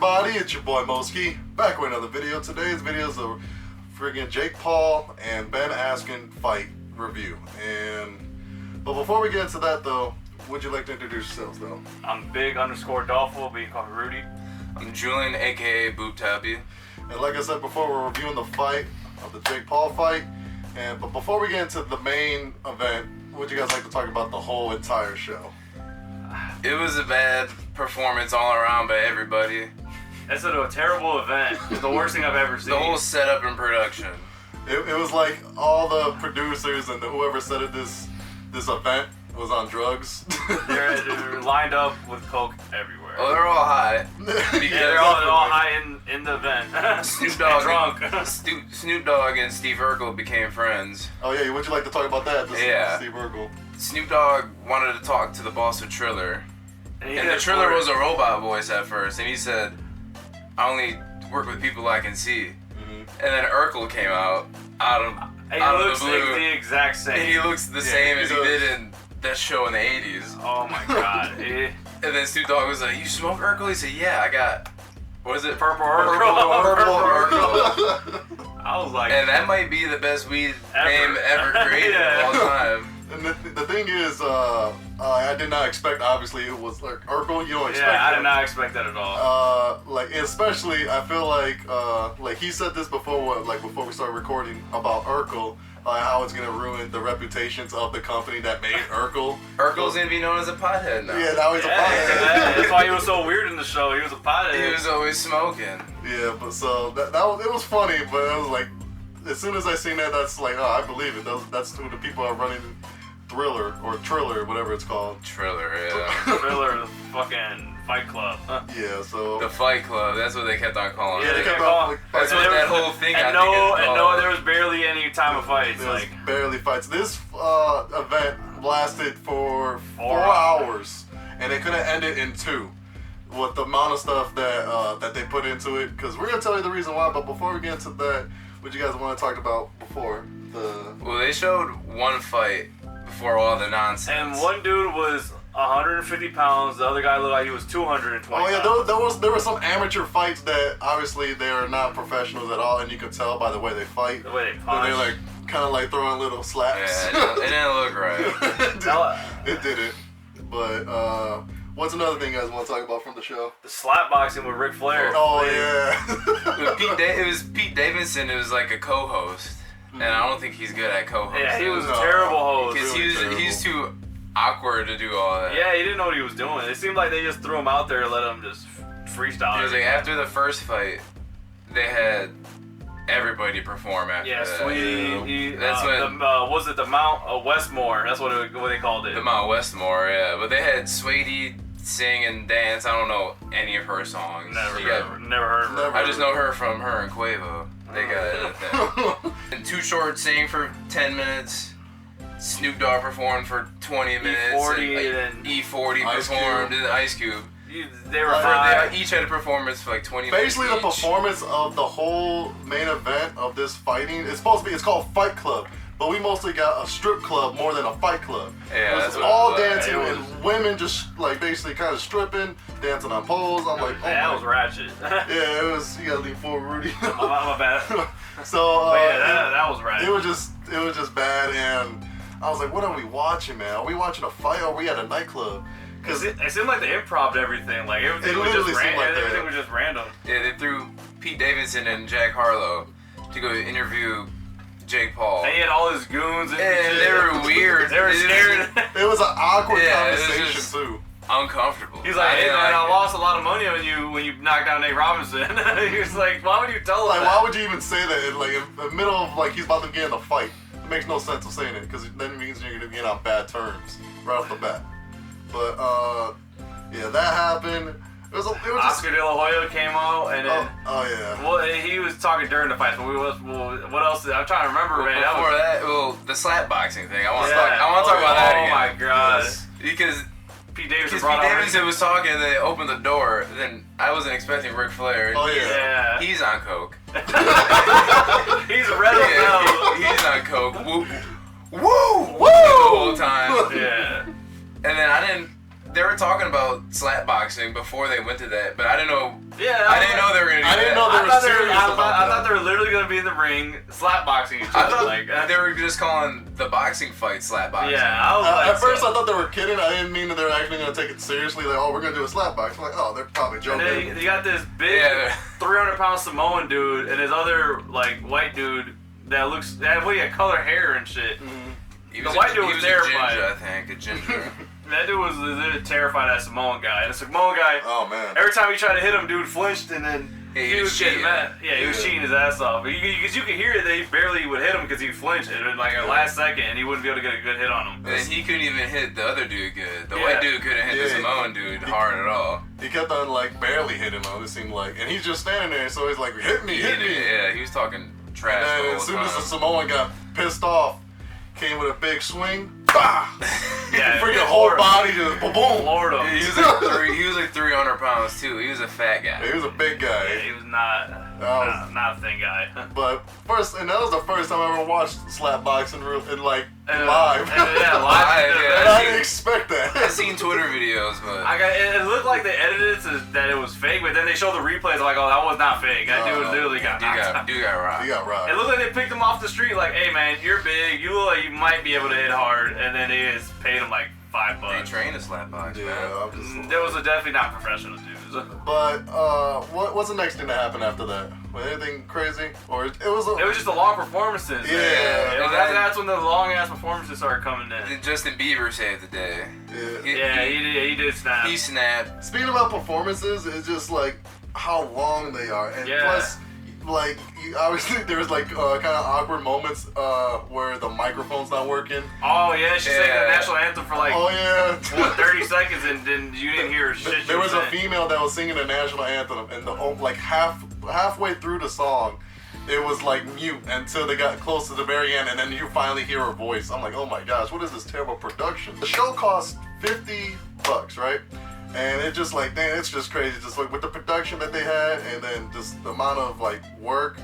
everybody? It's your boy Moski, back with another video. Today's video is a friggin' Jake Paul and Ben Askren fight review. But before we get into that though, would you like to introduce yourselves though? I'm Big_Dolphin, but you can call me Rudy. I'm Julian, aka Boop Tappy. And like I said before, we're reviewing the fight of the Jake Paul fight. But before we get into the main event, would you guys like to talk about the whole entire show? It was a bad performance all around by everybody. It's a terrible event. It's the worst thing I've ever seen. The whole setup and production. It was like all the producers and whoever set it this event was on drugs. They're lined up with coke everywhere. Oh, they're all high. Yeah, they're all high in the event. Snoop Dogg, drunk. Snoop Dogg and Steve Urkel became friends. Oh yeah, would you like to talk about that? Yeah. Steve Urkel. Snoop Dogg wanted to talk to the boss of Triller. And the Triller was a robot voice at first, and he said, I only work with people I can see. Mm-hmm. And then Urkel came out of the blue. The exact same. And he looks the same as he did in that show in the 80s. Oh my god. And then Snoop Dogg was like, you smoke Urkel? He said, yeah, I got, what is it? Purple Urkel. Purple Urkel. I was like... And that might be the best weed name ever created of all time. And the thing is, I did not expect, obviously, it was like Urkel. You don't expect that. Yeah, I that. did not expect that at all. Especially, I feel like he said this before we started recording about Urkel, how it's gonna ruin the reputations of the company that made Urkel. Urkel's gonna be known as a pothead now. Yeah, now he's a pothead. That's why he was so weird in the show. He was a pothead. He was always smoking. Yeah, but so it was funny, but it was like, as soon as I seen that, that's like, oh, I believe it. That's who the people are running Thriller or Triller, whatever it's called. Triller, yeah. Triller, the fucking Fight Club. Yeah, so the Fight Club. That's what they kept on calling it. Yeah, they kept calling. That's what that whole thing. And no, there was barely any time of fights. There was barely fights. This event lasted for 4 hours, and they could have ended in 2. With the amount of stuff that they put into it, because we're gonna tell you the reason why. But before we get into that, what you guys want to talk about before the? Well, they showed one fight before all the nonsense. And one dude was 150 pounds. The other guy looked like he was 220. Oh yeah, there were some amateur fights that obviously they are not professionals at all, and you can tell by the way they fight. The way they punch. They're like kind of like throwing little slaps. Yeah, it didn't look right. It didn't. But what's another thing you guys want to talk about from the show? The slap boxing with Ric Flair. Oh yeah. It was Pete Davidson. It was like a co-host, and I don't think he's good at co-host. Yeah, he was a terrible host. Because he's too awkward to do all that. Yeah, he didn't know what he was doing. It seemed like they just threw him out there and let him just freestyle. It was like after the first fight, they had everybody perform after that. Yeah, Sweetie. That's when was it the Mount Westmore? That's what they called it. The Mount Westmore, yeah. But they had Sweetie sing and dance. I don't know any of her songs. Never heard of her. I just know her from her and Quavo. They got that. And Too Short sang for 10 minutes. Snoop Dogg performed for 20 minutes. E40 performed. Ice Cube. They each had a performance for like 20 minutes. Basically, the performance of the whole main event of this fighting is supposed to be. It's called Fight Club, but we mostly got a strip club more than a fight club. Yeah, it was all dancing and women just like basically kind of stripping, dancing on poles. I'm like, oh that was ratchet. Yeah, it was. You gotta lean forward, Rudy. My bad. So that was ratchet. It was just bad, and I was like, what are we watching, man? Are we watching a fight or are we at a nightclub? Because it seemed like they improv everything. Like everything was just random. Yeah, they threw Pete Davidson and Jack Harlow to go interview Jake Paul. And he had all his goons and they were weird. They were scared. It was an awkward conversation too. Uncomfortable. He's like, hey man, I lost a lot of money when you knocked down Nate Robinson. He was like, why would you tell him that? Why would you even say that in the middle of like he's about to get in a fight? It makes no sense of saying it because then it means you're gonna get on bad terms right off the bat. But yeah, that happened. It was just... Oscar De La Hoya came out and then yeah. Well, he was talking during the fight, but what else? I'm trying to remember, man. The slap boxing thing. I want to talk about that again. Oh my god! Because Pete Davidson was talking, and they opened the door. Then I wasn't expecting Ric Flair. Oh yeah. He's on coke. He's red now. He's on coke. Woo! The whole time. Yeah. And then they were talking about slap boxing before they went to that, but I didn't know Yeah, I didn't know they were gonna do I that. didn't know they were serious about I that. thought they were literally gonna be in the ring, slap boxing each I other. thought Like they were just calling the boxing fight slap boxing. yeah, I was like, At first, I thought they were kidding. I didn't mean that they were actually going to take it seriously. Like, oh, we're going to do a slap box. I'm like, oh, they're probably and joking. then you got this big Yeah. 300-pound Samoan dude and his other like white dude that looks that way color hair and shit. He The was white a, dude he was was terrified. a ginger, I think. A ginger. That dude was legit terrified of that Samoan guy. And the Samoan guy, Oh, man. every time he tried to hit him, dude flinched and then Yeah, he was getting cheating. mad. Yeah, he was Yeah. cheating his ass off. Because you could hear that he barely would hit him because he flinched in like a last second and he wouldn't be able to get a good hit on him. And he couldn't even hit the other dude good. The Yeah. white dude couldn't hit the Yeah. Samoan dude hard at all. He kept on, like, barely hitting him, it seemed like. And he's just standing there, so he's like, hit me, hit me. Yeah, he was talking trash. And then the whole as soon as the time. Samoan got pissed off, came with a big swing, bah! Yeah, Freaking yeah, whole Lord. body just boom. Lord him. Yeah, he was like 300 pounds too. He was a fat guy. He was a big guy. Yeah, he was not a thin guy. But first, and that was the first time I ever watched slap boxing in like And, live. yeah, live. Live, yeah. And I didn't expect I've that. seen Twitter videos, but It looked like they edited it that it was fake, but then they showed the replays. Like, oh, that was not fake. That dude literally got knocked out. dude got rocked. He got robbed. It looked like they picked him off the street. Like, hey man, you're big. You look like you might be able to hit hard, and then they just paid him like $5. They train a slap box, Yeah, man. I'm just. There was definitely not professional dudes. But what's the next thing that happened after that? Was anything crazy, or it was? It was just the long performances. Yeah. And then- That's when the long ass performances started coming in. Then Justin Bieber saved the day. Yeah. He did snap. He snapped. Speaking about performances, it's just like how long they are, and Yeah. plus, like obviously there was like kind of awkward moments where the microphone's not working. Oh yeah, she sang Yeah. the national anthem for like Oh yeah. 30 seconds, and then you didn't hear shit. There was a saying. female that was singing the national anthem, and like halfway through the song, it was like mute until they got close to the very end, and then you finally hear her voice. I'm like, oh my gosh, what is this terrible production? The show cost $50, right? And it's just like, damn, it's just crazy. Just like with the production that they had, and then just the amount of like work.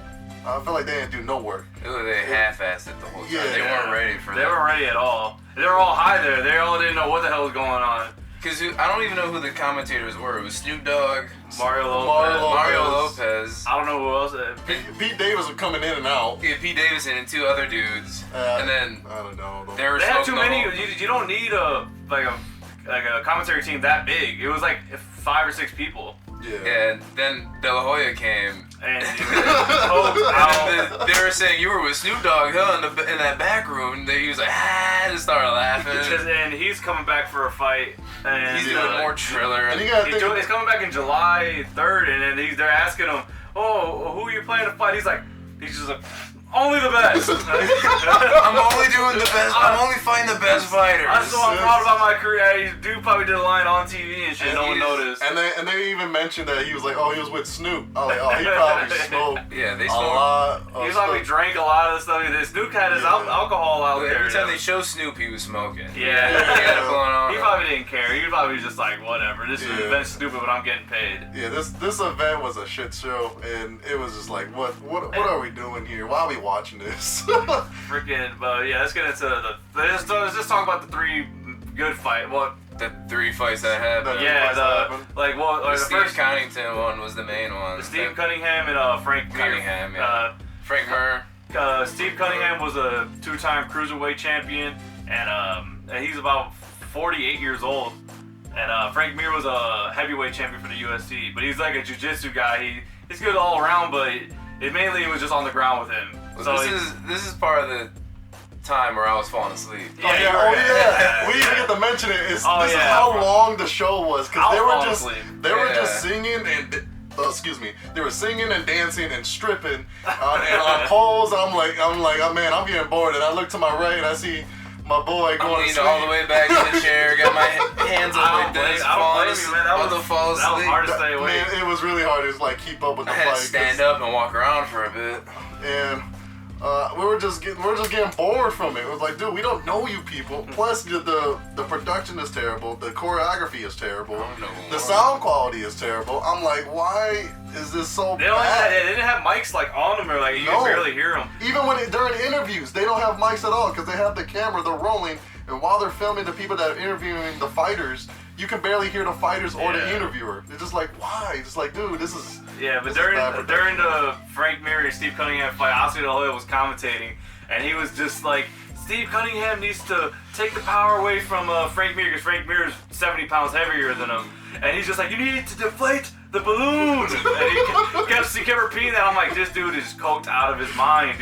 I felt like they didn't do no work. They half-assed it the whole time. Yeah. They weren't ready for They that. weren't ready at all. They were all high there. They all didn't know what the hell was going on. Because I don't even know who the commentators were. It was Snoop Dogg, Mario Lopez. Mario Lopez, I don't know who else. Pete Davis was coming in and out. yeah, Pete Davidson, and two other dudes. And then I don't know. they were They had too smoking the many. whole- You don't need a commentary team that big. It was like 5 or 6 people. Yeah. And then De La Hoya came. And And they were saying you were with Snoop Dogg, huh? In that back room. He was like, and started laughing. and he's coming back for a fight. And He's doing more Triller. And you gotta he's think. he's coming back in July 3rd, and then they're asking him, "Oh, who are you playing to fight?" He's just like, only the best. I'm only doing the best. I'm only fighting the best fighters. I'm so proud about my career. Dude probably did a line on TV and shit. And No one he's- noticed. And they even mentioned that he was like, oh, he was with Snoop. I was like, oh, he probably smoked Yeah, they a smoked. lot of He probably stuff. drank a lot of stuff. Snoop had his alcohol out there. Every time they show Snoop, he was smoking. Yeah. He had it going on. He probably didn't care. He probably was just like, whatever. This Yeah. event's stupid, but I'm getting paid. Yeah, this event was a shit show, and it was just like, what are we doing here? Why are we watching this? Freaking, but yeah, let's get into let's just talk about the 3 good fight. Well, The 3 fights that happened. Yeah. The the Steve first Connington one was the main one. Steve Cunningham and Frank Mir. Cunningham, yeah. Frank Mir. Steve Cunningham was a 2-time cruiserweight champion, and he's about 48 years old. And Frank Mir was a heavyweight champion for the UFC, but he's like a jiu-jitsu guy. He's good all around, but it mainly was just on the ground with him. So This is part of the time where I was falling asleep. Oh yeah. We even get to mention it. This is how long the show was, because they were just singing and. Excuse me. They were singing and dancing and stripping and on poles. I'm like, oh man, I'm getting bored. And I look to my right and I see my boy I'm going to leaning sleep. all the way back in the chair, got my hands up like this, I don't blame you, man. That was hard to stay awake. Man, it was really hard to like keep up with the I had fight. to stand up and walk around for a bit. And we were just getting bored from it. It was like, dude, we don't know you people. Plus, the production is terrible. The choreography is terrible. The sound quality is terrible. I'm like, why is this so They bad? didn't have mics like on them, or like you No. could barely hear them. Even during interviews, they don't have mics at all because they have the camera, they're rolling, and while they're filming the people that are interviewing the fighters, you can barely hear the fighters or the Yeah. interviewer. They're just like, why? It's like, dude, this is. Yeah, but this is bad during production. the Frank Mir and Steve Cunningham fight, Askren was commentating, and he was just like, Steve Cunningham needs to take the power away from Frank Mir because Frank Mir is 70 pounds heavier than him, and he's just like, you need to deflate the balloon. And he kept repeating that. I'm like, this dude is coked out of his mind.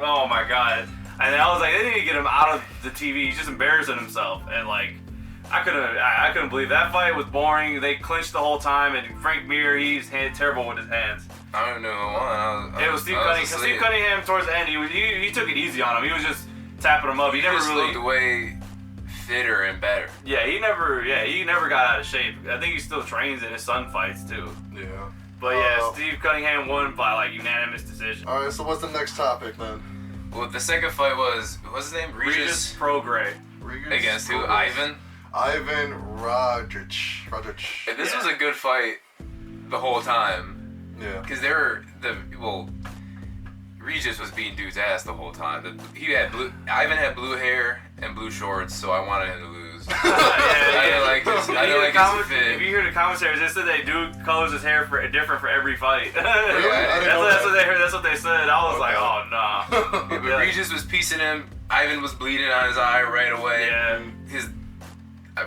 Oh my god. And then I was like, they need to get him out of the TV. He's just embarrassing himself. And like, I couldn't believe that fight was boring. They clinched the whole time, and Frank Mir, he's terrible with his hands. I don't know. It was Steve Cunningham. Steve Cunningham towards the end, he took it easy on him. He was just tapping him up. He never just really looked way fitter and better. Yeah, he never got out of shape. I think he still trains in his son fights too. Yeah. But yeah, Steve Cunningham won by like unanimous decision. All right, so what's the next topic then? Well, the second fight what's his name? Regis Prograis. Against who? Ivan Rodrich. This was a good fight the whole time. Yeah. Because Regis was beating dude's ass the whole time. Ivan had blue hair and blue shorts, so I wanted him to lose. I didn't like his fit. If you hear the commentaries, they said they do colors his hair different for every fight. Really? I didn't know that's what that. they heard. That's what they said. I was like, oh nah. Yeah, but Regis was piecing him. Ivan was bleeding on his eye right away. Yeah.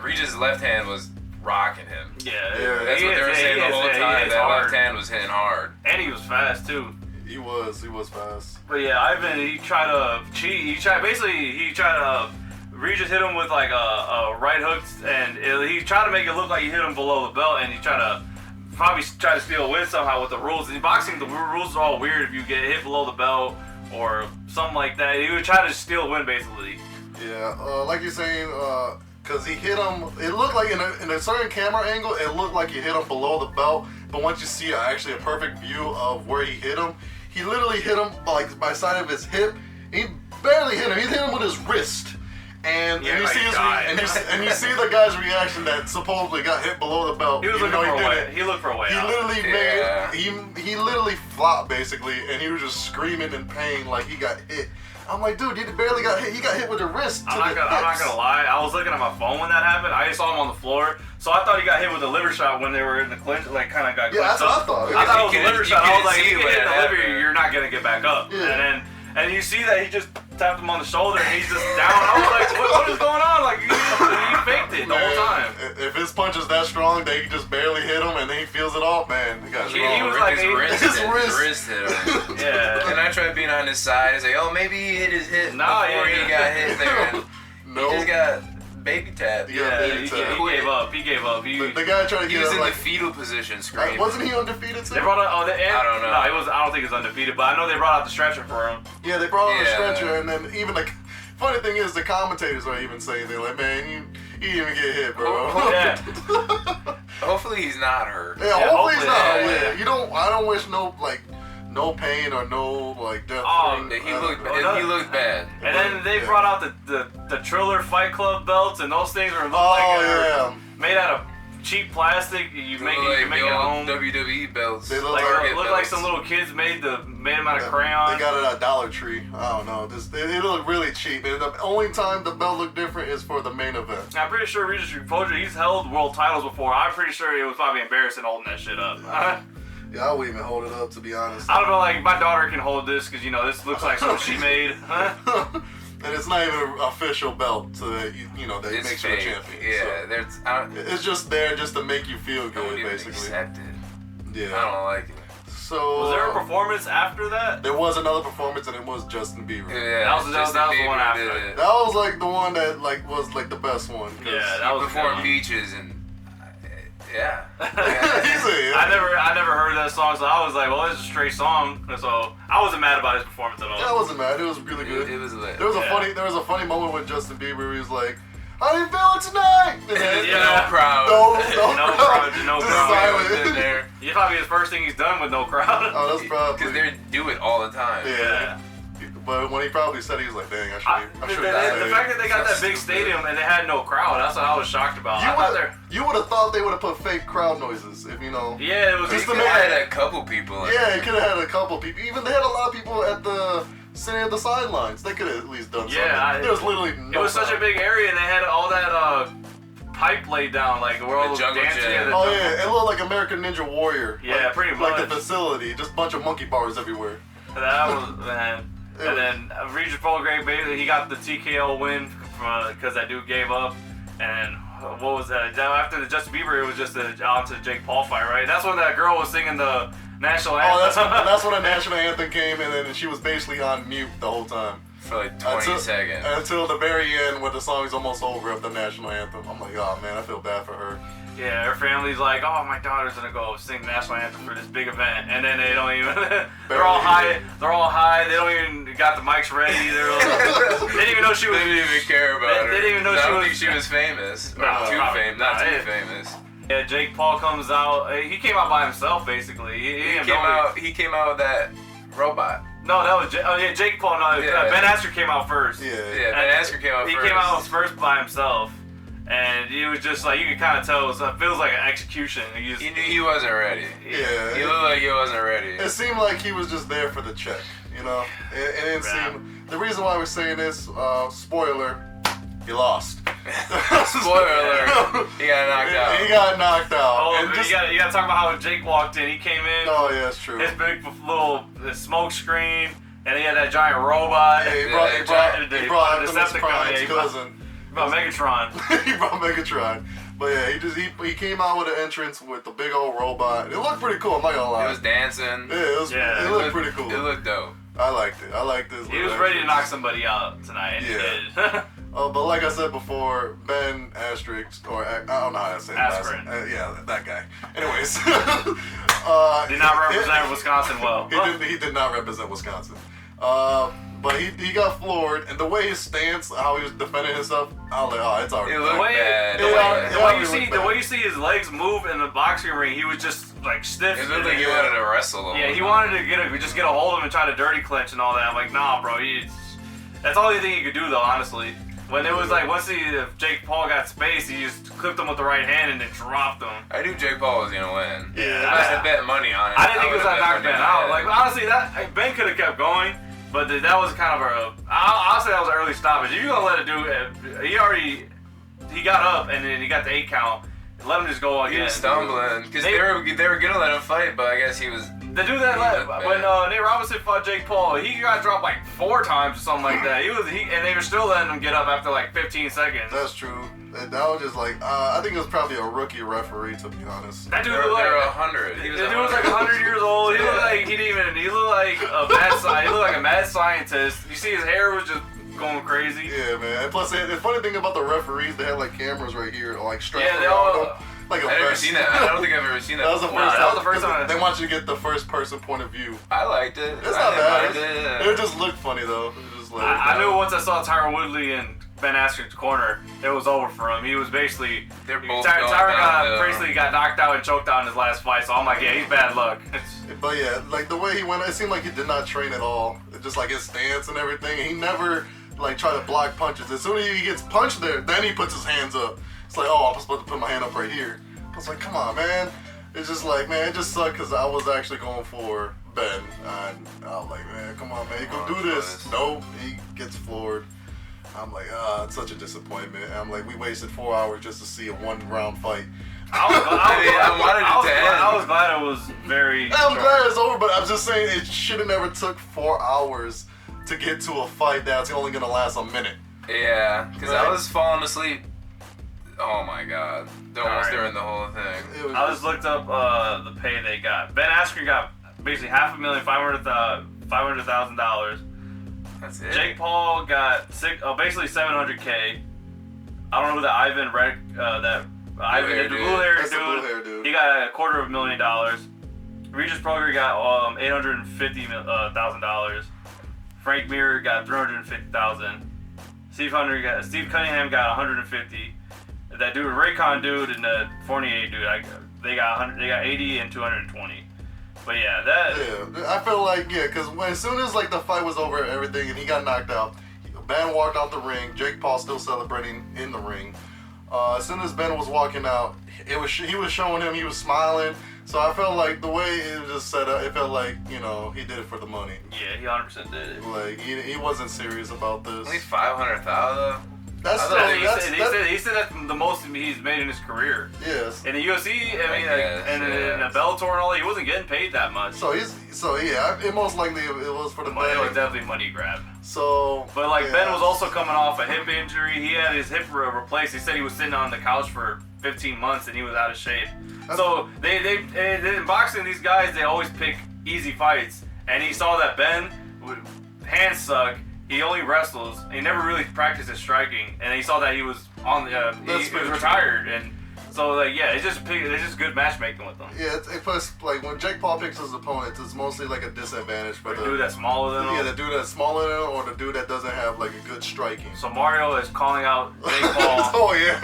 Regis' left hand was rocking him. Yeah. That's what they were saying the whole time. That left hand was hitting hard. And he was fast too. He was fast. But yeah, Ivan, he tried to cheat. He tried to. Regis hit him with like a right hook, and he tried to make it look like he hit him below the belt, and he probably try to steal a win somehow with the rules. In boxing, the rules are all weird if you get hit below the belt or something like that. He would try to steal a win basically. Yeah, like you're saying, because he hit him, it looked like in a certain camera angle, it looked like he hit him below the belt, but once you see actually a perfect view of where he hit him, he literally hit him like by side of his hip. He barely hit him. He hit him with his wrist. And, Yeah, and, you like see and you see the guy's reaction that supposedly got hit below the belt. He was looking for a way. He looked for a way He out. literally he literally flopped basically, and he was just screaming in pain like he got hit. I'm like, dude, he barely got hit. He got hit with the wrist. I'm not gonna lie. I was looking at my phone when that happened. I saw him on the floor, so I thought he got hit with a liver shot when they were in the clinch. Like, kind of got. Yeah, that's what I thought. I thought it was a You liver shot. I was like, if you couldn't get hit in see the what liver, happened. you're not gonna get back up. Yeah. And you see that he just tapped him on the shoulder and he's just down. I was like, what is going on? Like, he faked it the whole time. If his punch is that strong, they just barely hit him, and then he feels it off, man. He got He strong. was like, his his wrist hit him. Yeah. And I tried being on his side and say, oh, maybe he hit his hip Nah, before yeah. he got hit there. And No. He just got baby tapped. Yeah, baby he tap. gave up. He gave up. The guy tried to He get was him in like. the fetal position screaming. Wasn't he undefeated too? They brought out. I don't know. No, I don't think he was undefeated, but I know they brought out the stretcher for him. Yeah, they brought on the Yeah. stretcher, and then even the funny thing is, the commentators are even saying they're like, man, you didn't even get hit, bro. Yeah. Hopefully he's not hurt. Yeah, hopefully it's not. hopefully, Yeah. yeah. I don't wish no pain or no death. Oh, thing. He looked bad. And then they Yeah. brought out the Triller Fight Club belts, and those things were made out of cheap plastic. You They make look it like the at home. old WWE belts. They look Like, Target it looked like some little kids made them out of crayon. They got it at Dollar Tree. I don't know. It looked really cheap. And the only time the belt looked different is for the main event. I'm pretty sure Regis Prograis, he's held world titles before. I'm pretty sure it was probably embarrassing holding that shit up. Yeah, I wouldn't even hold it up, to be honest. I don't know, like, my daughter can hold this because, this looks like something she made. And it's not even an official belt so that that It's makes you a fake. champion. Yeah, So it's just there just to make you feel I good, don't even basically. accept it. Yeah. I don't like it. So Was there a performance after that? there was another performance, and it was Justin Bieber. Yeah, That was the Justin one Bieber after. did it. That was like the one that was the best one. 'cause Yeah, that was Before good. Beaches and yeah. He said, I never heard that song, so I was like, well, it's a straight song. So I wasn't mad about his performance at all. I wasn't mad. It was really good. It was lit. There was Yeah. there was a funny moment with Justin Bieber where he was like, "How do you feel it tonight?" And then, Yeah. No crowd. No No crowd. crowd, no Just crowd. silent. In there. It's probably his first thing he's done with no crowd. Oh, that's probably. Because they do it all the time. Yeah. But when he probably said it, he was like, "Dang, I should have." The fact that they got that big stadium and they had no crowd, that's what I was shocked about. You would have thought they would have put fake crowd noises if Yeah, it was Just They to could make have had a couple people. in Yeah, there. he could have had a couple people. Even they had a lot of people sitting at the sidelines. They could have at least done Yeah, something. There was literally no It was such a sound. big area and they had all that pipe laid down, like where all those jungle dancing. gym. Yeah, the Oh jungle- yeah, it looked like American Ninja Warrior. Yeah, like, pretty Like the much. facility, just a bunch of monkey bars everywhere. That was man. And then Regis Prograis, basically, he got the TKO win because that dude gave up. And what was that? After the Justin Bieber, it was just on to the Jake Paul fight, right? That's when that girl was singing the national anthem. Oh, that's when the national anthem came, and then she was basically on mute the whole time. For like 20 seconds. Until the very end, when the song's almost over of the national anthem. I'm like, oh man, I feel bad for her. Yeah, her family's like, oh, my daughter's gonna go sing the national anthem for this big event, and then they don't even. They're all high. They're all high. They don't even got the mics ready. They didn't even know she was. They didn't even care about her. They didn't even know I she don't was. think she was famous. Or No, too probably famous. Not not. too famous. Yeah, Jake Paul comes out. He came out by himself, basically. He came out with that robot. No, that was Jake Paul. No, Yeah. Ben Askren came out first. Yeah. Yeah, Ben Askren came out He first. came out first by himself, and he was just like you could kind of tell. It feels like an execution. He knew he wasn't ready. Yeah. He looked like he wasn't ready. It seemed like he was just there for the check, you know? It didn't seem... The reason why we're saying this, spoiler, he lost. Spoiler alert. He got knocked out. He got knocked out. Oh, And but just- you got to talk about how Jake walked in. He came in. Oh, yeah, it's true. His big little smoke screen, and he had that giant robot. Yeah, he Yeah, brought he brought the Optimus Decepticon, Prime's yeah, he brought- cousin. About Megatron. He brought Megatron. But yeah, he came out with an entrance with the big old robot. It looked pretty cool, I'm not gonna lie. He was dancing. Yeah, it looked pretty cool. It looked dope. I liked it. I liked this. He was ready to knock somebody out tonight, and he did. But like I said before, Ben Asterix, or I don't know how to say it. Askren. Yeah, that guy. Anyways. Did not represent Wisconsin well. He did not represent Wisconsin. But he got floored, and the way his stance, how he was defending himself, I was like, oh, it's already It done. looked bad. The way you see his legs move in the boxing ring, he was just like stiff. It looked like he wanted to wrestle him. Yeah, he wanted to get a hold of him and try to dirty clinch and all that. I'm like, nah, bro. That's all you think he could do, though. Honestly, when it was like once Jake Paul got space, he just clipped him with the right hand and then dropped him. I knew Jake Paul was gonna win. Yeah, I must have bet money on it. I didn't think it was would've that bet knockdown money out. on Like it. honestly, that Ben could have kept going, but that was kind of I'll say that was an early stoppage. If you're gonna let it do, he got up and then he got the 8 count. Let him just go again. He was stumbling because they were gonna let him fight, but I guess he was. The dude that when Nate Robinson fought Jake Paul, he got dropped like 4 times or something like that. And they were still letting him get up after like 15 seconds. That's true. That was just like, I think it was probably a rookie referee, to be honest. That dude They're looked like 100. the dude was like 100 years old. He looked like he looked like a mad scientist. You see his hair was just going crazy. Yeah, man. And plus, the funny thing about the referees, they had like cameras right here, like strapped Yeah, they around all- them. Like a I've never vest. seen that. I don't think I've ever seen that. That was the before. first that was the first 'cause time. They want you to get the first person point of view. I liked it. It's I not didn't bad. mind it, yeah. It just looked funny though. It just like, I knew once I saw Tyron Woodley and Ben Askren's corner, it was over for him. He was basically They're both Tyron going downhill. basically got knocked out and choked out in his last fight. So I'm like, yeah, he's bad luck. But yeah, like the way he went, it seemed like he did not train at all. Just like his stance and everything. He never like tried to block punches. As soon as he gets punched there, then he puts his hands up. It's like, oh, I'm supposed to put my hand up right here. I was like, come on, man. It's just like, man, it just sucked because I was actually going for Ben. And I was like, man, come on, man, you can do this. Nope, he gets floored. I'm like, it's such a disappointment. And I'm like, we wasted 4 hours just to see a 1-round fight. I was glad it was very. I'm glad it's over, but I'm just saying it should have never took 4 hours to get to a fight that's only gonna last a minute. Yeah, because I Right. was falling asleep. Oh my god. Almost during the whole thing. It was I just looked up the pay they got. Ben Askren got basically $500,000. That's it. Jake Paul got basically $700K. I don't know who that Ivan the blue-haired That's the dude. blue-haired dude. He got $250,000. Regis Prograis got $850,000. Frank Mir got $350,000. Steve Cunningham got $150,000. That dude, Raycon dude, and the Fournier dude, they got 80 and 220. But yeah, I feel like because as soon as like the fight was over and everything, and he got knocked out, Ben walked out the ring. Jake Paul still celebrating in the ring. As soon as Ben was walking out, he was showing him, he was smiling. So I felt like the way it was just set up, it felt like he did it for the money. yeah, he 100% did it. Like he wasn't serious about this. Only 500,000. That's still, he said that's the most he's made in his career. Yes. In the UFC, and in the Bellator and all, he wasn't getting paid that much. So yeah, it most likely it was for the money. bag. It was definitely money grab. So, but Ben was also coming off a hip injury. He had his hip replaced. He said he was sitting on the couch for 15 months and he was out of shape. So they in boxing, these guys, they always pick easy fights. And he saw that Ben would hands suck. He only wrestles. He never really practiced his striking, and he saw that he was on the. He was retired, and so it's just good matchmaking with them. Yeah, it puts like when Jake Paul picks his opponents, it's mostly like a disadvantage for the dude that's smaller than him. Yeah, the dude that's smaller than him, or the dude that doesn't have like a good striking. So Mario is calling out Jake Paul. Oh yeah.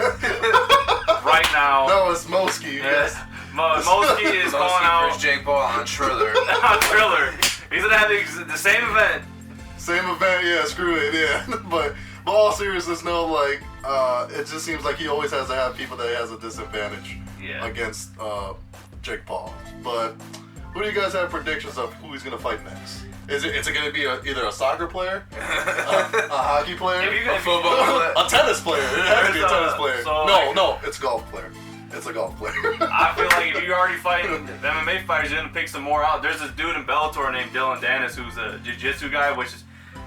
Right now. No, it's Moski. Yes. Moski is calling out Jake Paul on Triller. On Triller. He's gonna have the same event. Same event, yeah, screw it, yeah. But all seriousness, no, like, it just seems like he always has to have people that he has a disadvantage against Jake Paul. But who do you guys have predictions of who he's going to fight next? Is it going to be either a soccer player, a hockey player, a football player, a tennis player? It has to be a tennis player. No, it's a golf player. It's a golf player. I feel like if you're already fighting MMA fighters, you're gonna pick some more out. There's this dude in Bellator named Dylan Dennis who's a jiu-jitsu guy, which is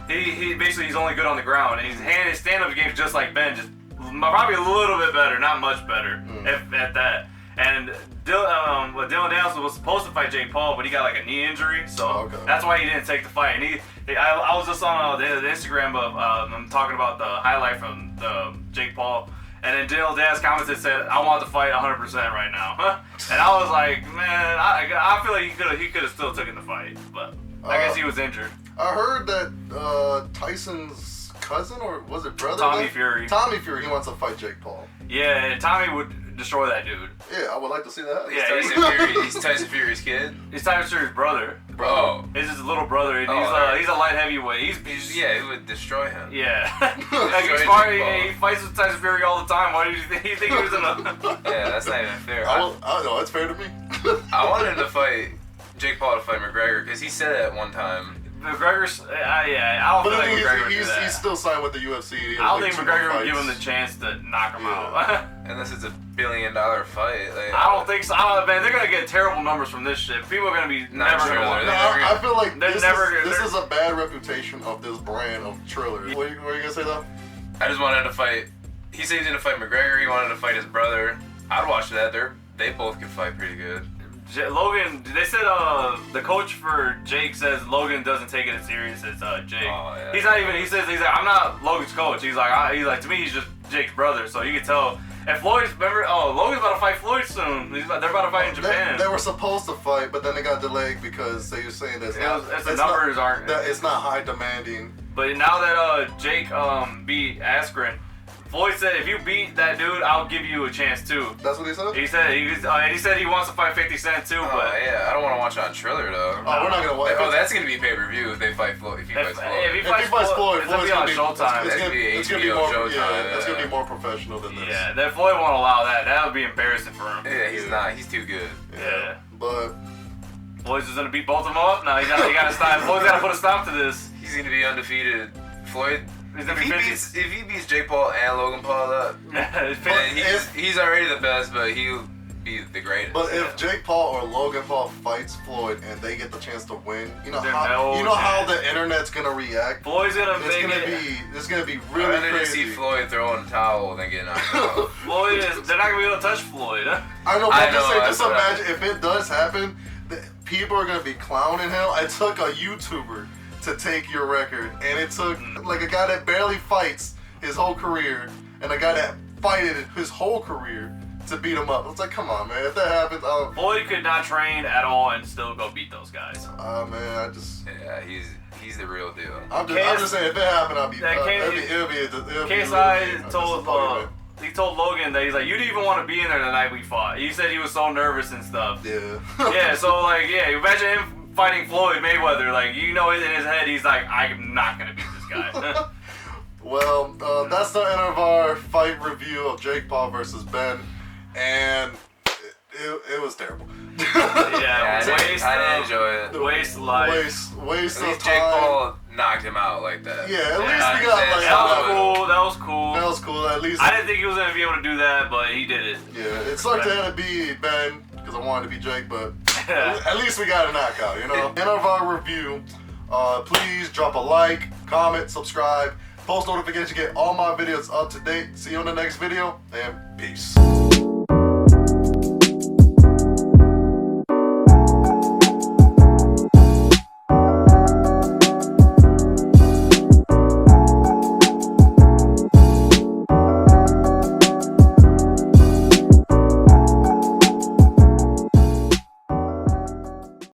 he basically he's only good on the ground, and his stand-up game is just like Ben, just probably a little bit better, not much better at that. And Dylan Dennis was supposed to fight Jake Paul, but he got like a knee injury, so that's why he didn't take the fight. And I was just on the Instagram of I'm talking about the highlight from the Jake Paul. And then Dylan Dennis commented and said, "I want the fight 100% right now." And I was like, man, I feel like he could have still taken the fight, but I guess he was injured. I heard that Tyson's cousin, or was it brother? Tommy Fury. Tommy Fury, he wants to fight Jake Paul. Yeah, and Tommy would destroy that dude. Yeah, I would like to see that. Yeah, he's Tyson Fury's kid. He's Tyson Fury's brother. Oh. He's his little brother. He's a light heavyweight. He would destroy him. Yeah. He fights with Tyson Fury all the time. Why did you think he was in a... Yeah, that's not even fair. I know, it's fair to me. I wanted to fight Jake Paul to fight McGregor because he said it at one time. McGregor's, I don't think McGregor would do that. He's still signed with the UFC. I don't think McGregor would give him the chance to knock him out. Unless it's $1 billion fight. I don't think so. Man, they're gonna get terrible numbers from this shit. People are gonna be never gonna watch. I feel like this is a bad reputation of this brand of Triller. What are you gonna say though? I just wanted to fight. He said he's gonna fight McGregor. He wanted to fight his brother. I'd watch that. They both could fight pretty good. Logan, they said the coach for Jake says Logan doesn't take it as serious as Jake. Oh, yeah. He's not even. He's like, I'm not Logan's coach. He's like to me, he's just Jake's brother. So you can tell. And Logan's about to fight Floyd soon. They're about to fight in Japan. They were supposed to fight, but then they got delayed because they were saying that it's not high demanding. But now that Jake beat Askren, Floyd said, if you beat that dude, I'll give you a chance too. That's what he said? He said he wants to fight 50 Cent too, but... yeah, I don't want to watch it on Triller though. Oh, we're not going to watch it. Oh, that's going to be pay-per-view if they fight Floyd. If he fights Floyd, it's going to be on Showtime. It's going to be more Showtime. Yeah, it's going to be more professional than this. Yeah, that Floyd won't allow that. That would be embarrassing for him. Yeah, he's not. He's too good. Yeah. But... Floyd's just going to beat both of them up? No, he got to stop. Floyd's got to put a stop to this. He's going to be undefeated. Floyd... If he beats Jake Paul and Logan Paul up, he's already the best, but he'll be the greatest. But if Jake Paul or Logan Paul fights Floyd and they get the chance to win, how the internet's gonna react. Floyd's gonna it's gonna be really crazy. To see Floyd throwing a towel than getting knocked out. They're not gonna be able to touch Floyd. I know, but just imagine if it does happen, people are gonna be clowning him. I took a YouTuber to take your record, and it took like a guy that barely fights his whole career and a guy that fighted his whole career to beat him up. It's like, come on, man, if that happens, Floyd could not train at all and still go beat those guys. Man, he's the real deal. I'm just saying, if it happened, it'll be KSI told Logan that he's like, you didn't even want to be in there the night we fought. He said he was so nervous and stuff. Yeah. Yeah, so imagine him fighting Floyd Mayweather, in his head, he's like, I'm not gonna beat this guy. Well, that's the end of our fight review of Jake Paul versus Ben, and it was terrible. Yeah, I didn't enjoy it. Waste life. Waste at least of time. Jake Paul knocked him out like that. Yeah, at least we got that was cool. That was cool. At least I didn't think he was gonna be able to do that, but he did it. yeah, it sucked to have to be Ben because I wanted to be Jake, but at least we got a knockout, you know. End of our review. Please drop a like, comment, subscribe, post notifications to get all my videos up to date. See you on the next video, and peace.